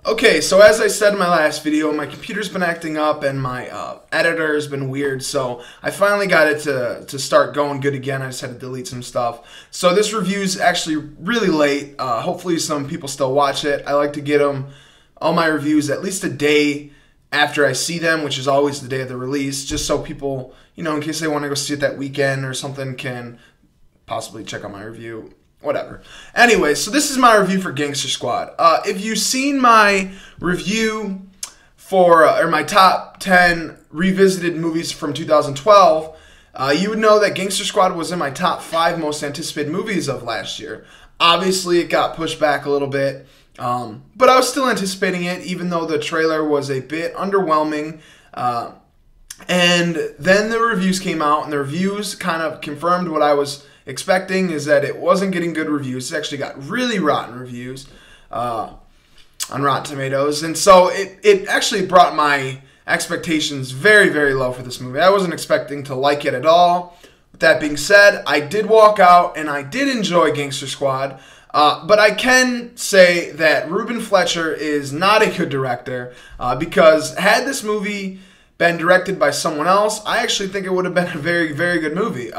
Okay, so as I said in my last video, my computer's been acting up and my editor has been weird, so I finally got it to start going good again. I just had to delete some stuff. So this review's actually really late. Hopefully some people still watch it. I like to get all my reviews at least a day after I see them, which is always the day of the release, just so people, in case they want to go see it that weekend or something, can possibly check out my review. Whatever. Anyway, so this is my review for Gangster Squad. If you've seen my review for, or my top 10 revisited movies from 2012, you would know that Gangster Squad was in my top 5 most anticipated movies of last year. Obviously, it got pushed back a little bit, but I was still anticipating it, even though the trailer was a bit underwhelming. And then the reviews came out, and the reviews kind of confirmed what I was expecting, is that it wasn't getting good reviews. It actually got really rotten reviews on Rotten Tomatoes. And so it actually brought my expectations very, very low for this movie. I wasn't expecting to like it at all. With that being said, I did walk out and I did enjoy Gangster Squad. But I can say that Ruben Fleischer is not a good director because had this movie been directed by someone else, I actually think it would have been a very, very good movie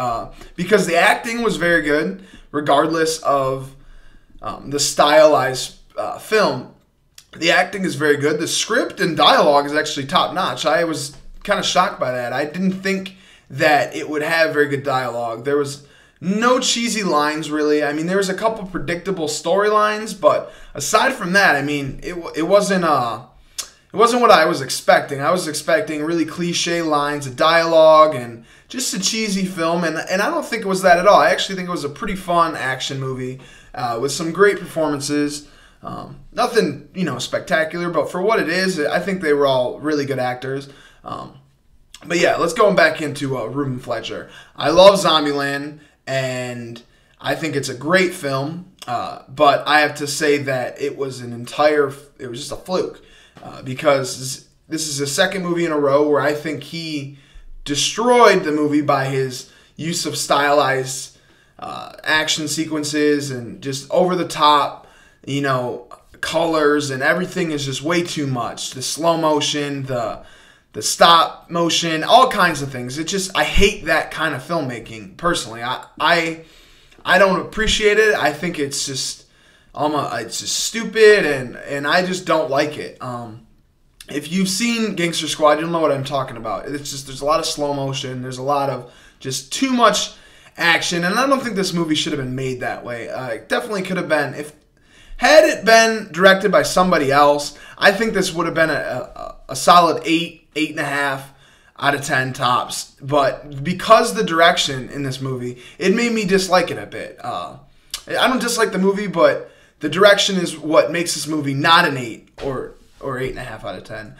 because the acting was very good, regardless of the stylized film. The acting is very good. The script and dialogue is actually top-notch. I was kind of shocked by that. I didn't think that it would have very good dialogue. There was no cheesy lines, really. I mean, there was a couple predictable storylines, but aside from that, I mean, it wasn't what I was expecting. I was expecting really cliche lines of dialogue and just a cheesy film, and I don't think it was that at all. I actually think it was a pretty fun action movie with some great performances. Nothing, spectacular, but for what it is, I think they were all really good actors. But yeah, let's go back into Ruben Fleischer. I love Zombieland, and I think it's a great film, but I have to say that it was just a fluke. Because this is the second movie in a row where I think he destroyed the movie by his use of stylized action sequences and just over-the-top, colors, and everything is just way too much. The slow motion, the stop motion, all kinds of things. I hate that kind of filmmaking, personally. I don't appreciate it. I think it's just stupid, and I just don't like it. If you've seen Gangster Squad, you'll know what I'm talking about. It's just there's a lot of slow motion. There's a lot of just too much action, and I don't think this movie should have been made that way. It definitely could have been. Had it been directed by somebody else, I think this would have been a solid 8.5 out of 10 tops. But because the direction in this movie, it made me dislike it a bit. I don't dislike the movie, but the direction is what makes this movie not an 8 or 8.5 out of 10.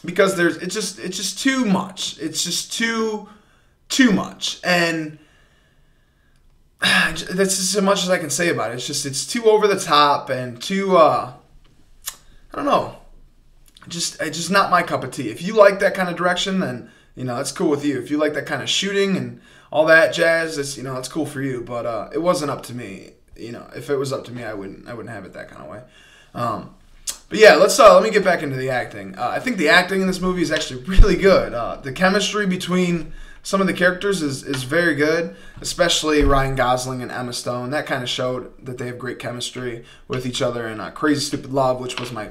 Because it's just too much. It's just too much. And that's just as much as I can say about it. It's too over the top and too I don't know. It's just not my cup of tea. If you like that kind of direction, then that's cool with you. If you like that kind of shooting and all that jazz, that's cool for you. But it wasn't up to me. If it was up to me, I wouldn't have it that kind of way. But yeah, let me get back into the acting. I think the acting in this movie is actually really good. The chemistry between some of the characters is very good, especially Ryan Gosling and Emma Stone. That kind of showed that they have great chemistry with each other. And Crazy Stupid Love, which was my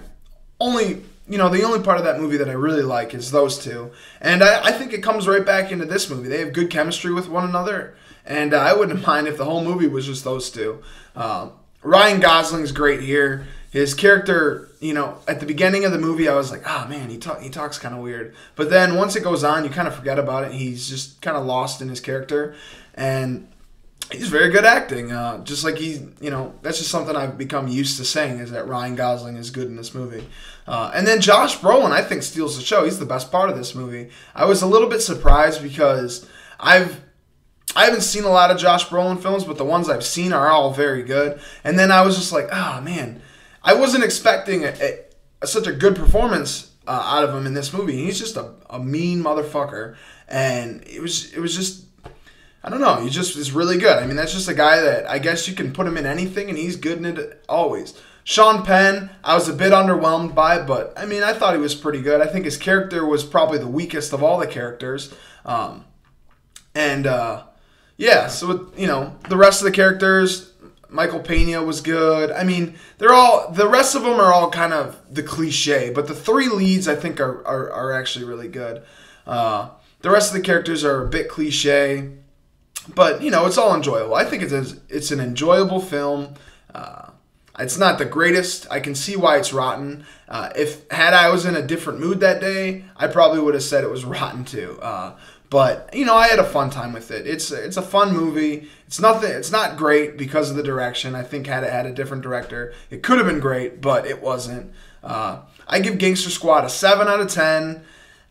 only, the only part of that movie that I really like is those two. And I think it comes right back into this movie. They have good chemistry with one another. And I wouldn't mind if the whole movie was just those two. Ryan Gosling's great here. His character, at the beginning of the movie, I was like, man, he talks kind of weird. But then once it goes on, you kind of forget about it. He's just kind of lost in his character. And he's very good acting. Just like that's just something I've become used to saying, is that Ryan Gosling is good in this movie. And then Josh Brolin, I think, steals the show. He's the best part of this movie. I was a little bit surprised because I haven't seen a lot of Josh Brolin films, but the ones I've seen are all very good. And then I was just like, man, I wasn't expecting such a good performance out of him in this movie. He's just a mean motherfucker, and it was just, I don't know, he just is really good. I mean, that's just a guy that I guess you can put him in anything, and he's good in it always. Sean Penn, I was a bit underwhelmed by, but I mean, I thought he was pretty good. I think his character was probably the weakest of all the characters. Yeah, so, you know, the rest of the characters, Michael Peña was good. I mean, the rest of them are all kind of the cliche, but the three leads I think are actually really good. The rest of the characters are a bit cliche, but, you know, it's all enjoyable. I think it's an enjoyable film. It's not the greatest. I can see why it's rotten. Had I was in a different mood that day, I probably would have said it was rotten too. But, you know, I had a fun time with it. It's a fun movie. It's not great because of the direction. I think had it had a different director, it could have been great, but it wasn't. I give Gangster Squad a 7 out of 10.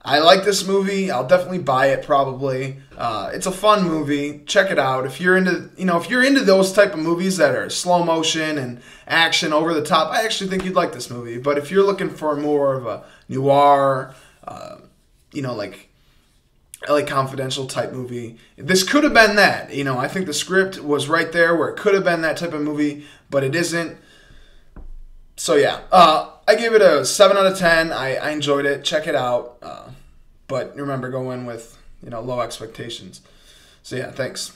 I like this movie. I'll definitely buy it probably. It's a fun movie. Check it out. If you're into those type of movies that are slow motion and action over the top, I actually think you'd like this movie. But if you're looking for more of a noir, like LA Confidential type movie, this could have been that. You know, I think the script was right there where it could have been that type of movie, but it isn't. So yeah, I gave it a 7 out of 10. I enjoyed it. Check it out. But remember, go in with, low expectations. So yeah, thanks.